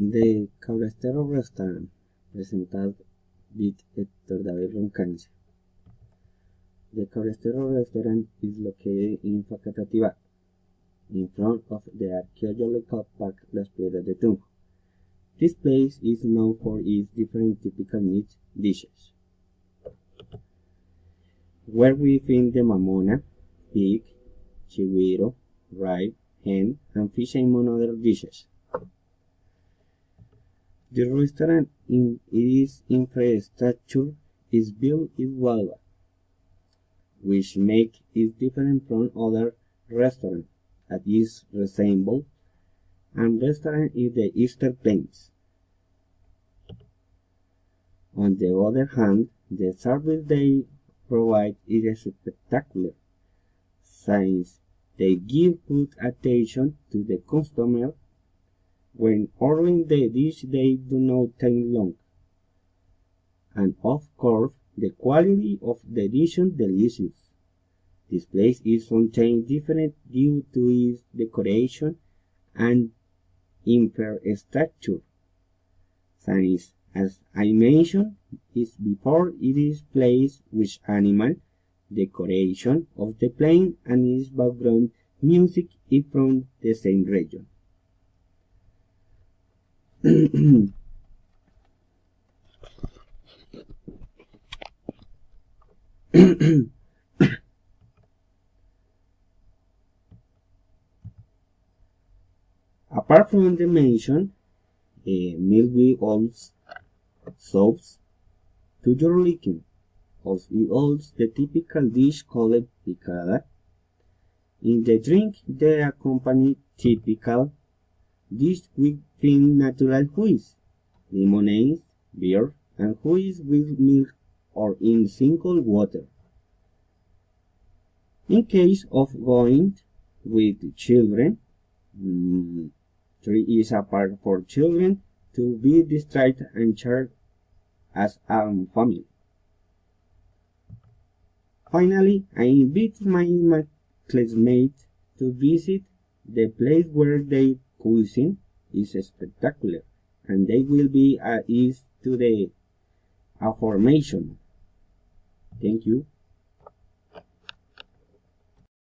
The Cabrestero Restaurant, presented with Héctor David Roncancia. The Cabrestero Restaurant is located in Facatativá, in front of the archaeological park Las Piedras de Tunjo. This place is known for its different typical meat dishes, where we find the mamona, pig, chigüiro, ripe, hen, and fish among other dishes. The restaurant in its infrastructure is built in Hualva, which makes it different from other restaurants that is resemble and restaurant in the Eastern Plains. On the other hand, the service they provide is spectacular, since they give good attention to the customer. When ordering the dish, they do not take long, and of course, the quality of the dish is delicious. This place is sometimes different due to its decoration and infrastructure, since, as I mentioned before, it is placed with animal decoration of the plane, and its background music is from the same region. Apart from the mentioned milk oils, soups, to your liking, also the typical dish called picada. In the drink, they accompany typical dish with thin natural juice, lemonade, beer, and juice with milk or in single water. In case of going with children, tree is a part for children to be distracted and share as a family. Finally, I invite my classmates to visit the place where their cuisine is spectacular, and they will be at ease to the aforementioned. Thank you.